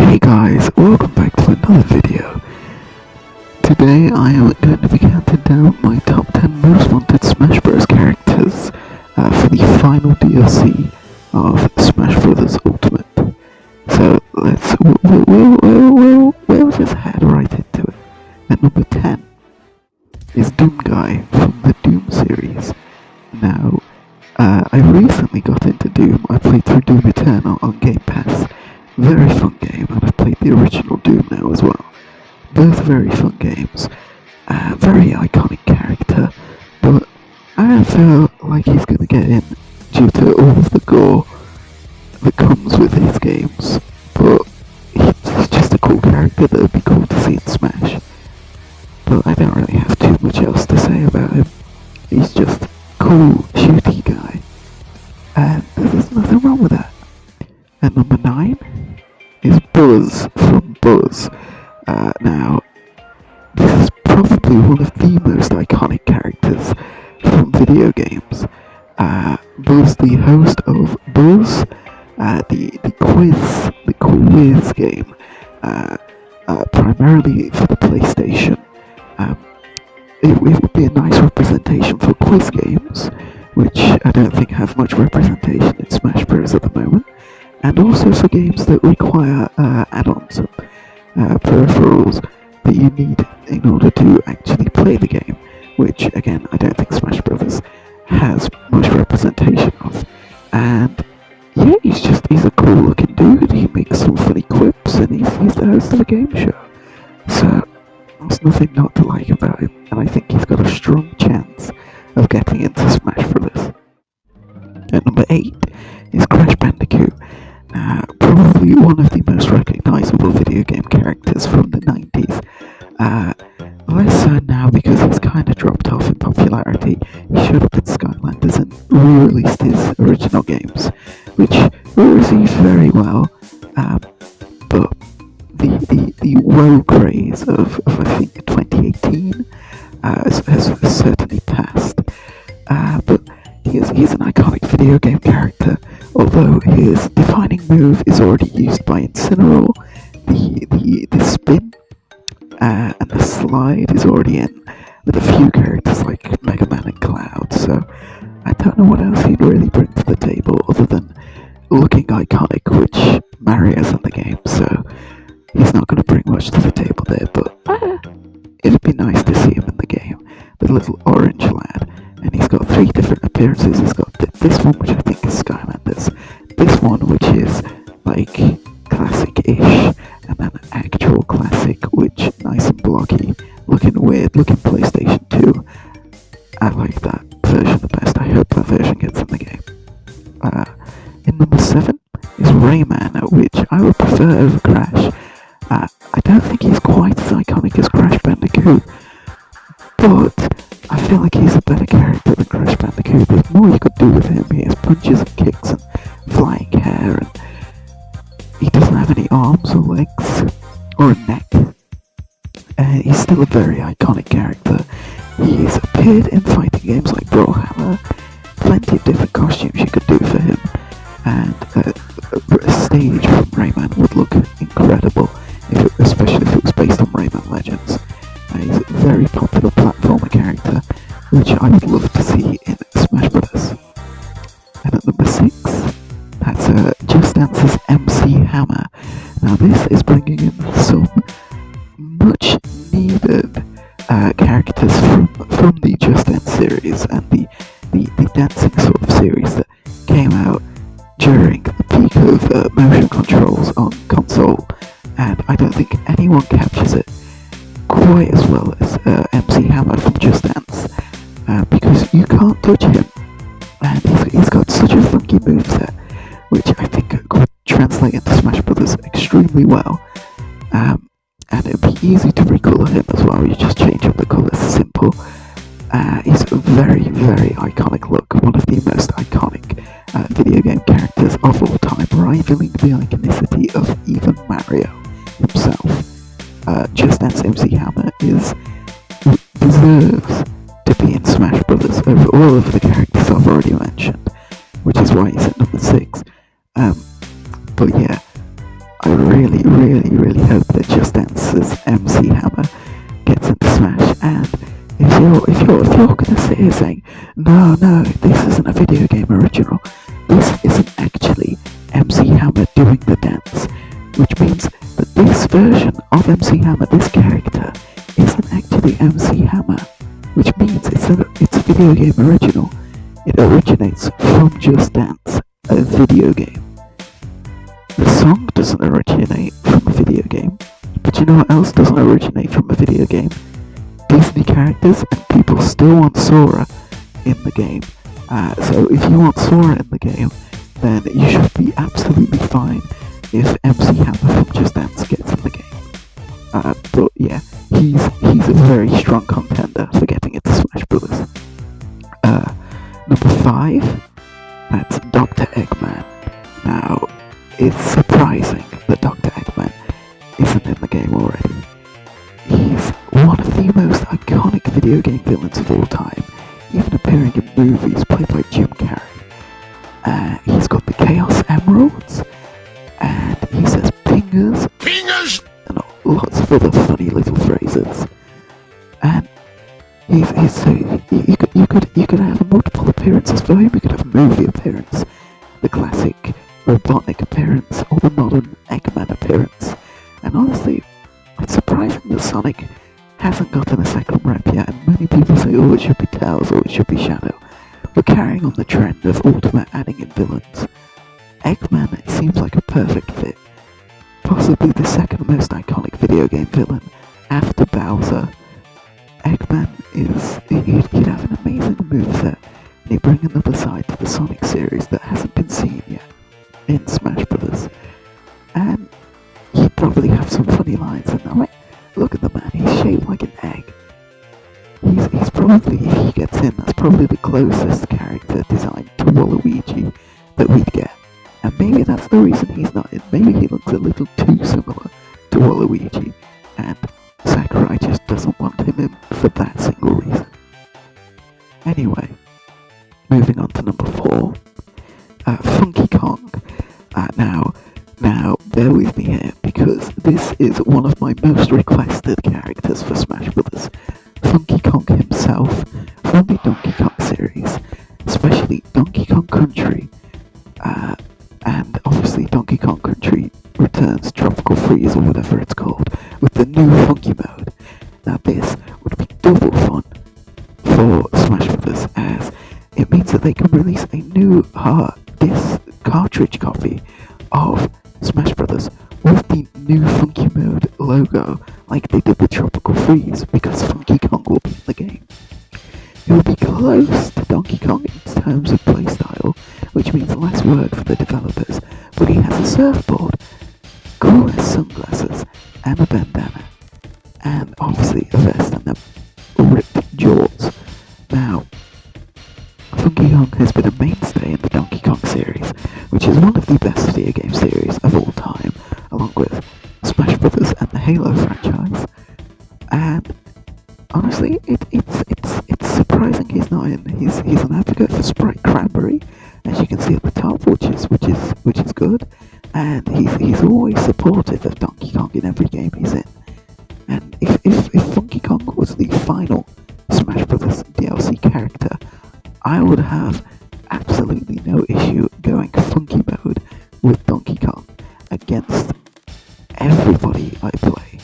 Hey guys, welcome back to another video. Today I am going to be counting down my top 10 most wanted Smash Bros. Characters for the final DLC of Smash Bros. Ultimate. So we'll just head right into it. At number 10 is Doom Guy from the Doom series. Now, I recently got into Doom. I played through Doom Eternal on Game Pass. Very fun game, and I've played the original Doom now as well. Both very fun games. Very iconic character, but I don't feel like he's going to get in due to all of the gore that comes with his games. But he's just a cool character that would be cool to see in Smash. But I don't really have too much else to say about him. He's just a cool, shooty guy. And there's nothing wrong with that. At number 9 is Buzz from Buzz. Now, this is probably one of the most iconic characters from video games. Buzz, the host of Buzz, the quiz game, primarily for the PlayStation. It would be a nice representation for quiz games, which I don't think have much representation in Smash Bros. At the moment. And also for games that require add-ons and peripherals that you need in order to actually play the game, which again I don't think Smash Bros. Has much representation of. And yeah, he's a cool looking dude. He makes some funny quips, and he's the host of a game show. So there's nothing not to like about him, and I think he's got a strong chance of getting into Smash Bros. At number 8 is Crash Bandicoot. Probably one of the most recognizable video game characters from the 90s. Less so now because he's kind of dropped off in popularity. He showed up in Skylanders and re-released his original games, which were received very well. But the WoW craze of I think 2018 has certainly passed. But he's an iconic video game character, although his defining move is already used by Incineroar. The spin and the slide is already in with a few characters like Mega Man and Cloud, so I don't know what else he'd really bring to the table other than looking iconic, which Mario's in the game, so he's not going to bring much to the table there, but it'd be nice to see him in the game, the little orange lad. And he's got 3 different appearances. He's got this one, which I think is Skylanders, this one, which is like classic-ish, and then actual classic, which nice and blocky, looking weird, looking PlayStation 2. I like that version the best. I hope that version gets in the game. In number 7 is Rayman, which I would prefer over Crash. I don't think he's quite as iconic as Crash Bandicoot, but I feel like he's a better character than Crash Bandicoot. There's more you could do with him. He has punches and kicks and flying hair, and he doesn't have any arms or legs or a neck. He's still a very iconic character. He's appeared in fighting games like Brawlhalla. Plenty of different costumes you could do for him, and a stage from Rayman would look incredible, especially if it was based on Rayman Legends. He's a very popular platformer character, which I would love to see in Smash Bros. And at number 6, that's Just Dance's MC Hammer. Now this is bringing in some much needed characters from the Just Dance series and the dancing sort of series that came out during the peak of motion controls on console, and I don't think anyone captures it quite as well as MC Hammer from Just Dance, because you can't touch him, and he's got such a funky moveset, which I think could translate into Smash Bros. Extremely well, and it'd be easy to recolor him as well. You just change up the colors, simple. He's a very, very iconic look, one of the most iconic video game characters of all time, rivaling the iconicity of even Mario himself. Just Dance MC Hammer deserves to be in Smash Bros. Over all of the characters I've already mentioned, which is why he's at number 6. But yeah, I really, really, really hope that Just Dance's MC Hammer gets into Smash. And if you're gonna sit here saying, no, this isn't a video game original, this isn't actually MC Hammer doing the dance, which means that this version of MC Hammer, this character, isn't actually MC Hammer, which means it's a video game original. It originates from Just Dance, a video game. The song doesn't originate from a video game, but you know what else doesn't originate from a video game? Disney characters, and people still want Sora in the game. So if you want Sora in the game, then you should be absolutely fine if MC Hammer from Just Dance gets in the game. But yeah, he's a very strong contender for getting into Smash Bros. Number 5, that's Dr. Eggman. Now, it's surprising that Dr. Eggman isn't in the game already. He's one of the most iconic video game villains of all time, even appearing in movies played by Jim Carrey. He's got the Chaos Emeralds, and he says pingers, and lots of other funny little phrases. And he's so you could have multiple appearances for him. You could have a movie appearance, the classic Robotnik appearance, or the modern Eggman appearance. And honestly, it's surprising that Sonic hasn't gotten a second rep yet, and many people say, oh, it should be Tails or it should be Shadow. But carrying on the trend of Ultimate adding in villains, Eggman, it seems like a perfect fit. Possibly the second most iconic video game villain after Bowser. Eggman he'd have an amazing moveset, and he'd bring another side to the Sonic series that hasn't been seen yet in Smash Bros. And he'd probably have some funny lines in there. Look at the man, he's shaped like an egg. He's probably, if he gets in, that's probably the closest character design to Waluigi that we'd get. And maybe that's the reason he's not in. Maybe he looks a little too similar to Waluigi, and Sakurai just doesn't want him in for that single reason. Anyway, moving on to number 4, Funky Kong. Now, bear with me here, because this is one of my most requested characters for Smash Bros. Funky Kong himself, from the Donkey Kong series, especially Donkey Kong Country, and obviously Donkey Kong Country Returns Tropical Freeze, or whatever it's called, with the new Funky mode. Now this would be double fun for Smash Bros. As it means that they can release a new disc cartridge copy of Smash Bros. With the new Funky Mode logo, like they did with Tropical Freeze, because Funky Kong will be in the game. It will be close to Donkey Kong in terms of playstyle, which means less work for the developers, but he has a surfboard, cool sunglasses, and a bandana, and obviously a vest and a ripped jaws. Now, Funky Kong has been a mainstay in the Donkey Kong series, which is one of the best video game series of all time, along with Smash Bros. And the Halo franchise. And honestly, it's surprising he's not in. He's an advocate for Sprite Cranberry, as you can see at the top, which is good. And he's always supportive of Donkey Kong in every game he's in. And if Funky Kong was the final Smash Bros. DLC character, I would have absolutely no issue going Funky Mode with Donkey Kong against everybody I play.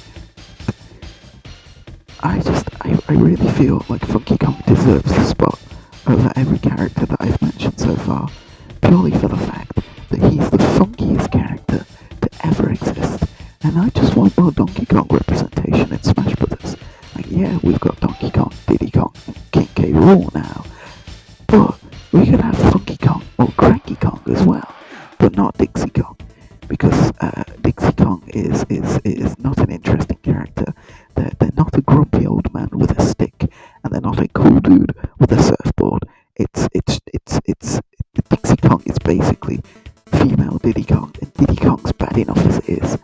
I really feel like Funky Kong deserves the spot over every character that I've mentioned so far, purely for the fact that he's the funkiest character to ever exist. And I just want more Donkey Kong representation in Smash Bros. Like, yeah, we've got Donkey Kong, Diddy Kong, and King K. Rool now, but we could have Funky Kong or Cranky Kong as well, but not Dixie Kong, because Dixie Kong is not an interesting character. They're not a grumpy old man with a stick, and they're not a cool dude with a surfboard. It's Dixie Kong is basically female Diddy Kong, and Diddy Kong's bad enough as it is.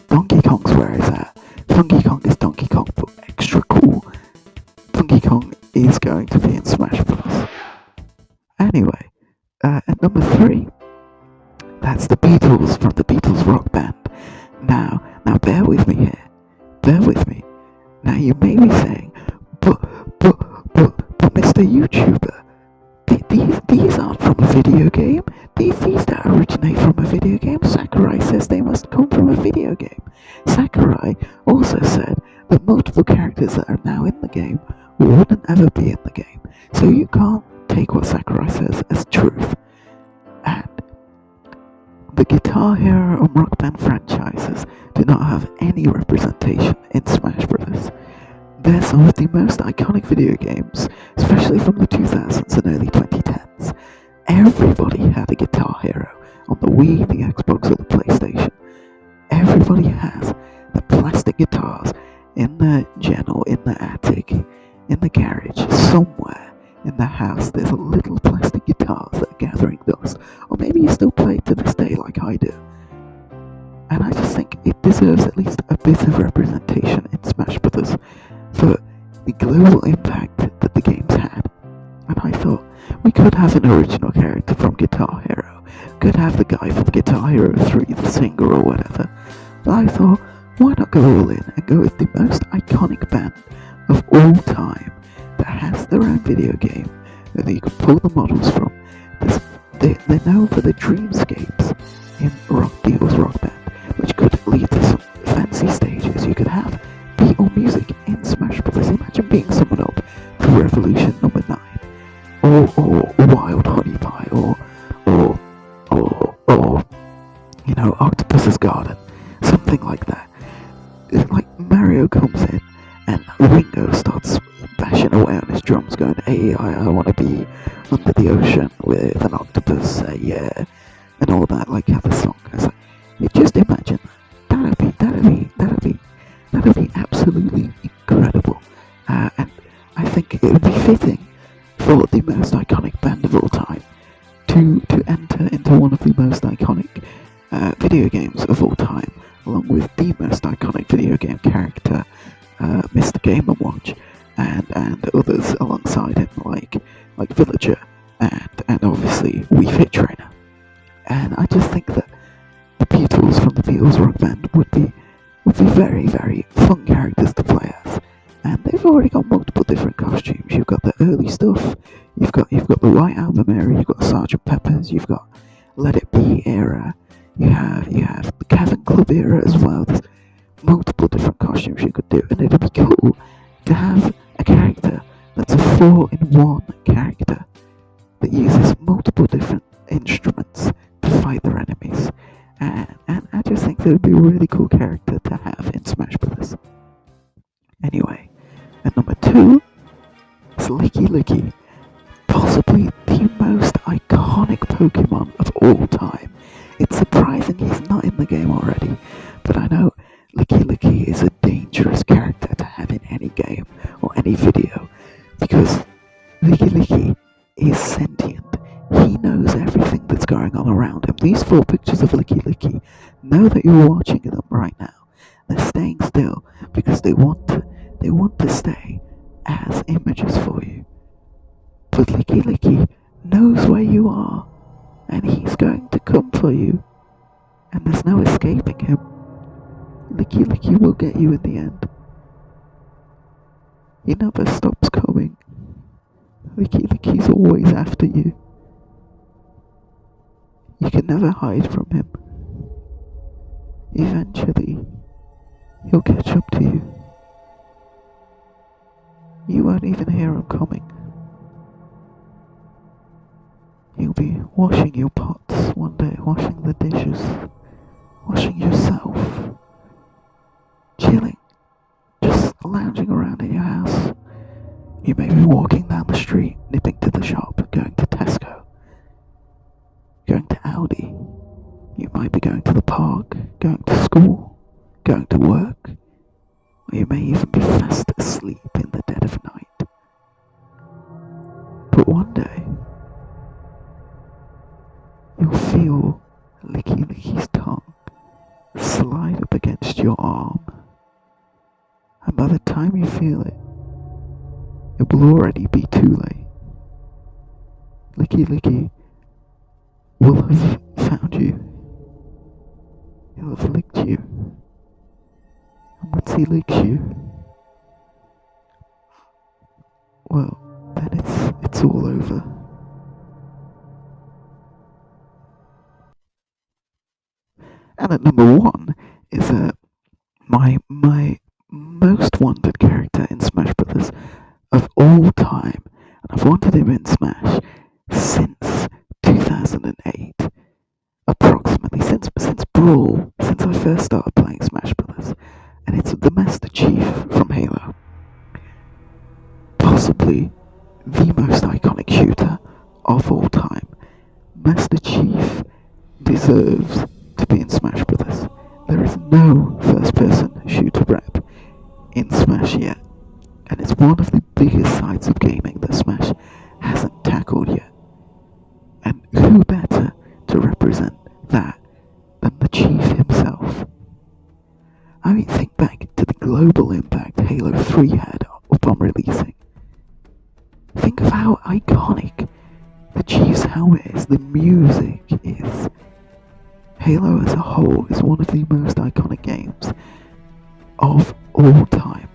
Donkey Kong's where it's at. Funky Kong is Donkey Kong, but extra cool. Funky Kong is going to be in Smash Bros. Anyway, at number 3, that's the Beatles from the Beatles rock band. Now bear with me here. Bear with me. Now you may be saying, but Mr. YouTuber, these aren't from a video game. These don't originate from a video game. Sakurai says they must come from a video game. Sakurai also said that multiple characters that are now in the game wouldn't ever be in the game. So you can't take what Sakurai says as truth. And the Guitar Hero and Rock Band franchises do not have any representation in Smash Bros. They're some of the most iconic video games, especially from the 2000s and early 2010s. Everybody had a Guitar Hero on the Wii, the Xbox, or the PlayStation. Everybody has the plastic guitars in the gen or in the attic, in the garage, somewhere in the house. There's a little plastic guitars that are gathering dust, or maybe you still play it to this day like I do. And I just think it deserves at least a bit of representation in Smash Bros. For the global impact that the games had. And I thought, we could have an original character from Guitar Hero, could have the guy from Guitar Hero 3, the singer or whatever. But I thought, why not go all in and go with the most iconic band of all time that has their own video game that you can pull the models from. They're known for the dreamscapes in Beatles Rock Band, which could lead to some fancy stages. You could have Beatles music in Smash Bros. Imagine being summoned up to Revolution number 9, or Wild Honey Pie, or Octopus's Garden, something like that. It's like Mario comes in and Ringo starts bashing away on his drums, going, "Hey, I want to be under the ocean with an octopus, yeah," and all that, like how the song goes. Just imagine that. That'd be absolutely incredible. And I think it would be fitting for the most iconic band of all time to enter into one of the most iconic video games of all time, along with the most iconic video game character, Mr. Game & Watch, and others alongside him, like Villager, and obviously Wii Fit Trainer. And I just think that the Beatles from the Beatles Rock Band would be very, very fun characters to play as. And they've already got multiple different costumes. You've got the early stuff, you've got the White Album era, you've got Sgt. Pepper's, you've got Let It Be era, you have the Cavern Club era as well. There's multiple different costumes you could do, and it'd be cool to have a character that's a 4-in-1 character that uses multiple different instruments to fight their enemies. And I just think that would be a really cool character to have in Smash Bros. Anyway, at number 2 is Lickilicky, possibly the most iconic Pokemon of all time. It's surprising he's not in the game already, but I know Lickilicky is a dangerous character to have in any game or any video, because Lickilicky is sentient. He knows everything that's going on around him. These 4 pictures of Lickilicky know that you're watching them right now. They're staying still because they want to stay as images for you. But Lickilicky knows where you are, and he's going to come for you, and there's no escaping him. Lickilicky will get you in the end. He never stops coming. Lickilicky's always after you. You can never hide from him. Eventually, he'll catch up to you. You won't even hear him coming. You'll be washing your pots one day, washing the dishes, washing yourself, chilling, just lounging around in your house. You may be walking down the street, nipping to the shop, going to Tesco, going to Aldi. You might be going to the park, going to school, going to work, or you may even be fast asleep in the dead of night. But one day, you'll feel Lickilicky's tongue slide up against your arm, and by the time you feel it, it will already be too late. Lickilicky will have found you. He'll have licked you, once he licks you, well, then it's all over. And at number one is my most wanted character in Smash Brothers of all time, and I've wanted him in Smash since 2008, approximately since Brawl, since I first started playing Smash Brothers, and it's the Master Chief from Halo, possibly the most iconic shooter of all time. Master Chief deserves to be in Smash Brothers. There is no first-person shooter rep in Smash yet, and it's one of the biggest sides of gaming that Smash hasn't tackled yet. And who better to represent that than the Chief himself? I mean, think back to the global impact Halo 3 had upon releasing. Think of how iconic the Chief's helmet is, the music is. Halo as a whole is one of the most iconic games of all time.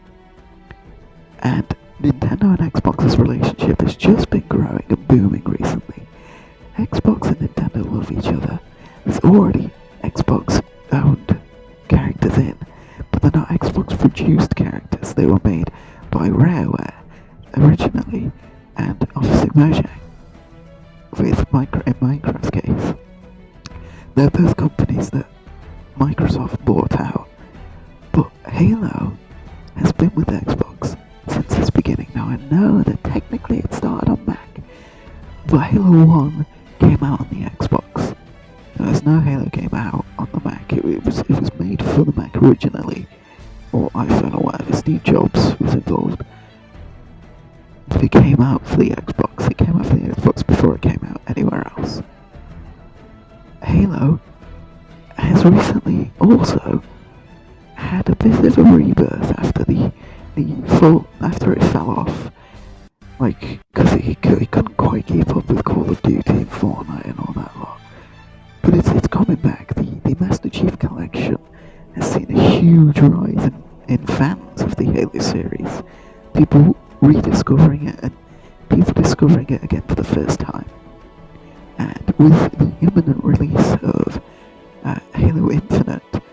And Nintendo and Xbox's relationship has just been growing and booming recently. Xbox and Nintendo love each other. There's already Xbox-owned characters in, but they're not Xbox-produced characters. They were made by Rareware originally, and obviously Mojang, with in Minecraft's case. They're both companies that Microsoft bought out, but Halo has been with Xbox since its beginning. Now I know that technically it started on Mac, but Halo 1 came out on the Xbox. There's no Halo game out on the Mac. It was made for the Mac originally, or iPhone or whatever. Steve Jobs was involved. But it came out for the Xbox. It came out for the Xbox before it came out anywhere else. Halo has recently also had a bit of a rebirth after after it fell off. Like, because it couldn't quite keep up with Call of Duty and Fortnite and all that lot. But it's coming back. The Master Chief Collection has seen a huge rise in fans of the Halo series. People rediscovering it and people discovering it again for the first time. And with the imminent release of Halo Infinite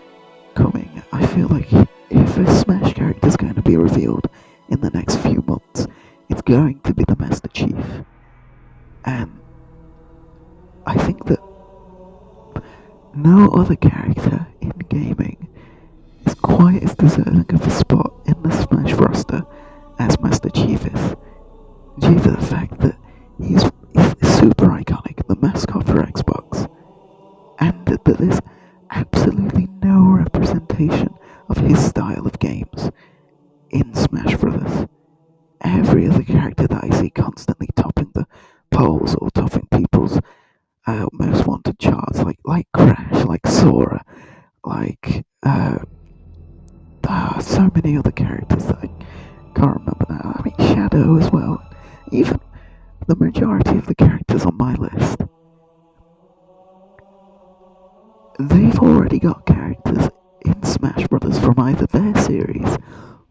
coming, I feel like if a Smash character is going to be revealed in the next few months, it's going to be the Master Chief. And I think that no other character in gaming is quite as deserving of a spot in the Smash roster as Master Chief is, due to the fact that he's super iconic, the mascot for Xbox, and that there's absolutely no representation of his style of games in Smash Brothers. Every other character that I see constantly topping the polls or topping people's most wanted charts, like Crash, like Sora, like so many other characters that I can't remember now. I mean, Shadow as well. Even the majority of the characters on my list, they've already got characters in Smash Brothers from either their series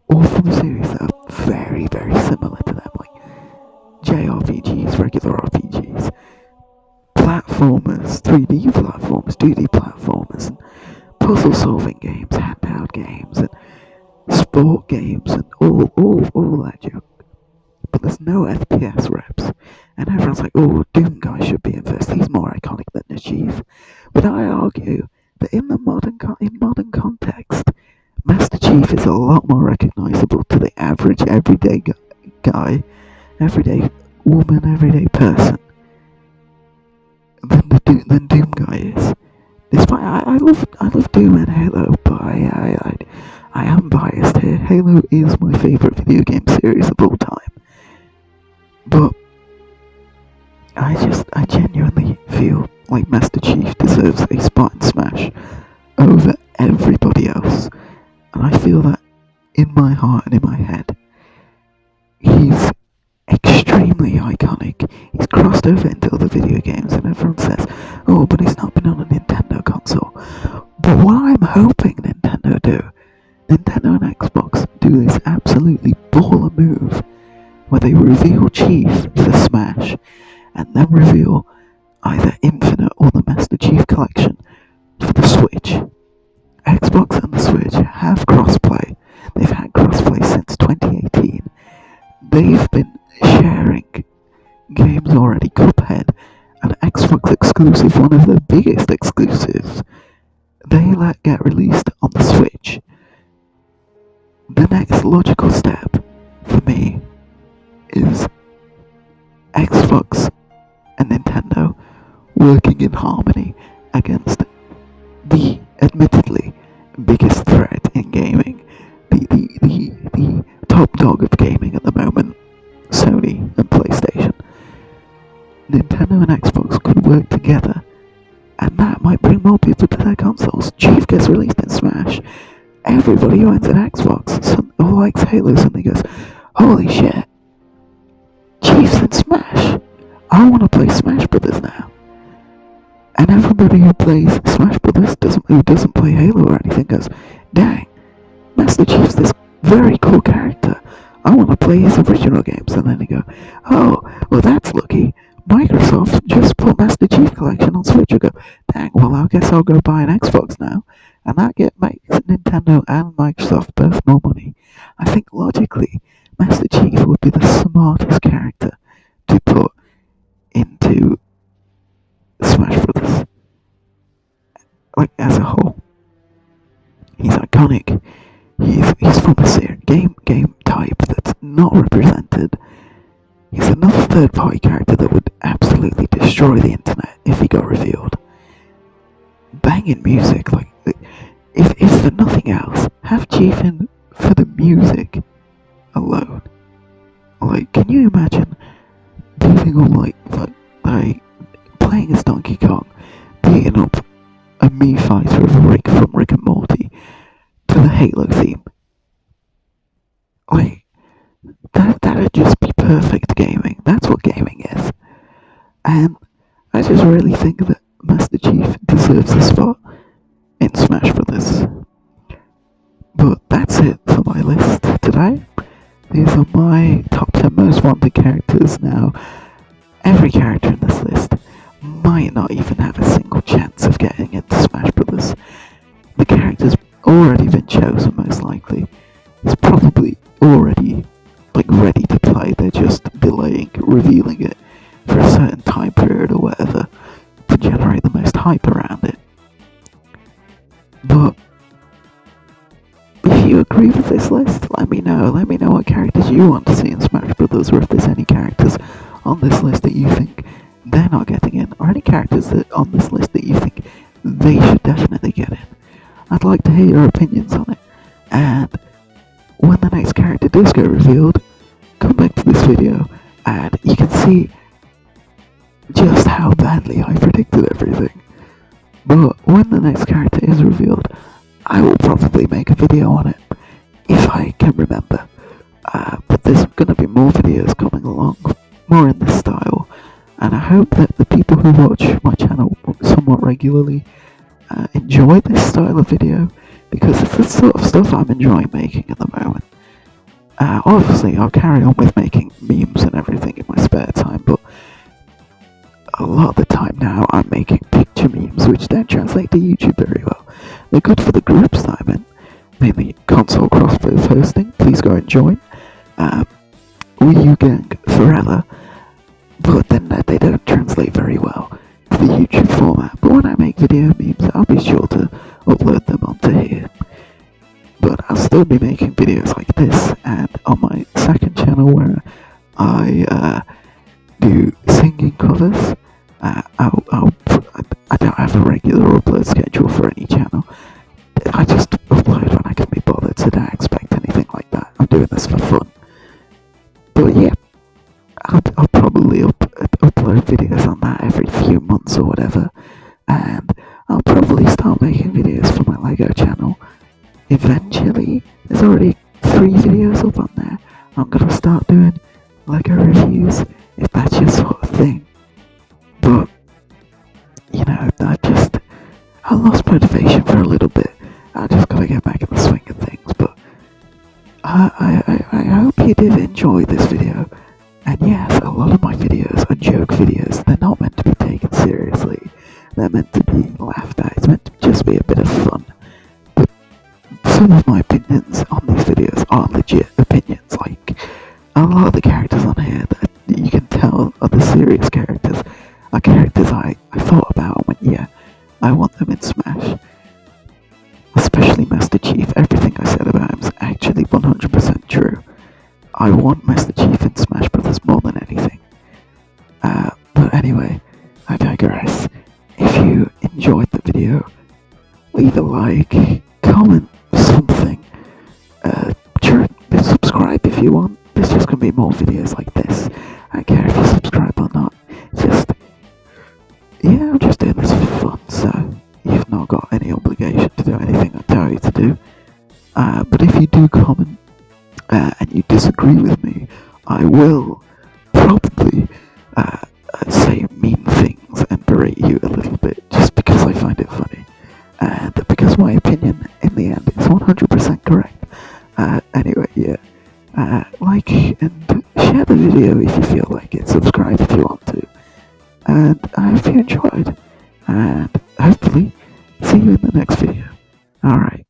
or from series that are very, very similar to them, like JRPGs, regular RPGs, platformers, 3D platformers, 2D platformers, and puzzle-solving games, handheld games, and sport games, and all that junk. But there's no FPS reps, and everyone's like, oh, Doom Guy should be in first, he's more iconic than the Chief. But I argue that in modern context, Master Chief is a lot more recognizable to the average everyday guy, everyday woman, everyday person than Doom Guy is. Despite I love Doom and Halo, but I am biased here. Halo is my favorite video game series of all time. But I genuinely feel like Master Chief deserves a spot in Smash over everybody else. And I feel that in my heart and in my head, he's extremely iconic. He's crossed over into other video games, and everyone says, oh, but he's not been on a Nintendo console. But what I'm hoping Nintendo and where they reveal Chief for Smash, and then reveal either Infinite or the Master Chief Collection for the Switch. Xbox and the Switch have crossplay. They've had crossplay since 2018. They've been sharing games already. Cuphead, an Xbox exclusive, one of the biggest exclusives, they let get released on the Switch. The next logical step for me is Xbox and Nintendo working in harmony against the admittedly biggest threat in gaming, the top dog of gaming at the moment, Sony and PlayStation. Nintendo and Xbox could work together, and that might bring more people to their consoles. Chief gets released in Smash. Everybody who owns an Xbox or likes Halo suddenly goes, holy shit, Chief's in Smash. I want to play Smash Brothers now. And everybody who plays Smash Brothers who doesn't play Halo or anything goes, dang, Master Chief's this very cool character. I want to play his original games. And then they go, oh, well that's lucky. Microsoft just put Master Chief Collection on Switch. I go, dang, well I guess I'll go buy an Xbox now. And that makes Nintendo and Microsoft both more money. I think logically, Master Chief would be the smartest character to put into Smash Brothers. Like, as a whole. He's iconic. He's from a game type that's not represented. He's another third-party character that would absolutely destroy the internet if he got revealed. Banging music, like, if for nothing else, have Chief in for the music alone. Like, can you imagine beating up like playing as Donkey Kong, beating up a Mii fighter of Rick from Rick and Morty to the Halo theme? Like, that'd just be perfect gaming. That's what gaming is. And I just really think that Master Chief deserves a spot in Smash Brothers. But that's it for my list today. These are my top 10 most wanted characters. Now, every character in this list might not even have a single chance of getting into Smash Brothers. The character's already been chosen, most likely. It's probably already ready to play. They're just delaying revealing it for a certain time period or whatever to generate the most hype around it. But if you agree with this list, let me know. Let me know what characters you want to see in Smash Brothers, or if there's any characters on this list that you think they're not getting in, or any characters that on this list that you think they should definitely get in. I'd like to hear your opinions on it. And when the next character does get revealed, come back to this video and you can see just how badly I predicted everything. But when the next character is revealed, I will probably make a video on it, if I can remember. But there's going to be more videos coming along, more in this style, and I hope that the people who watch my channel somewhat regularly enjoy this style of video, because it's the sort of stuff I'm enjoying making at the moment. Obviously, I'll carry on with making memes and everything in my spare time, but a lot of the time now I'm making picture memes which don't translate to YouTube very well. They're good for the groups that I'm in, mainly console crossplay of hosting. Please go and join. Wii U Gang Forever, but then they don't translate very well to the YouTube format. But when I make video memes, I'll be sure to upload them onto here. But I'll still be making videos like this, and on my second channel where I do singing covers. I don't have a regular upload schedule for any channel. I just upload when I can be bothered, so don't expect anything like that. I'm doing this for fun. But yeah, I'll probably upload videos on that every few months or whatever. And I'll probably start making videos for my Lego channel. Eventually, there's already 3 videos up on there. I'm gonna start doing Lego reviews, if that's your sort of thing. But, you know, I lost motivation for a little bit. I just gotta get back in the swing of things. But I hope you did enjoy this video, and yes, a lot of my videos are joke videos, they're not meant to be taken seriously, they're meant to be laughed at, it's meant to just be a bit of fun. But some of my opinions on these videos are legit opinions, like a lot of the characters on here that you can tell are the serious characters are characters I thought about and went, yeah, I want them in Smash. Especially Master Chief, everything I said about him is actually 100% true. I want Master Chief in Smash Brothers more than anything. But anyway, I digress. If you enjoyed the video, leave a like, comment something, subscribe if you want. There's just gonna be more videos like this. I don't care if you subscribe or not. It's just, yeah, I'm just doing this for fun, so you've not got any obligation to do anything I tell you to do. But if you do comment and you disagree with me, I will probably say mean things and berate you a little bit just because I find it funny. And because my opinion in the end is 100% correct. Anyway, yeah. Like and share the video if you feel like it. Subscribe if you want to. And I hope you enjoyed. And hopefully see you in the next video. Alright.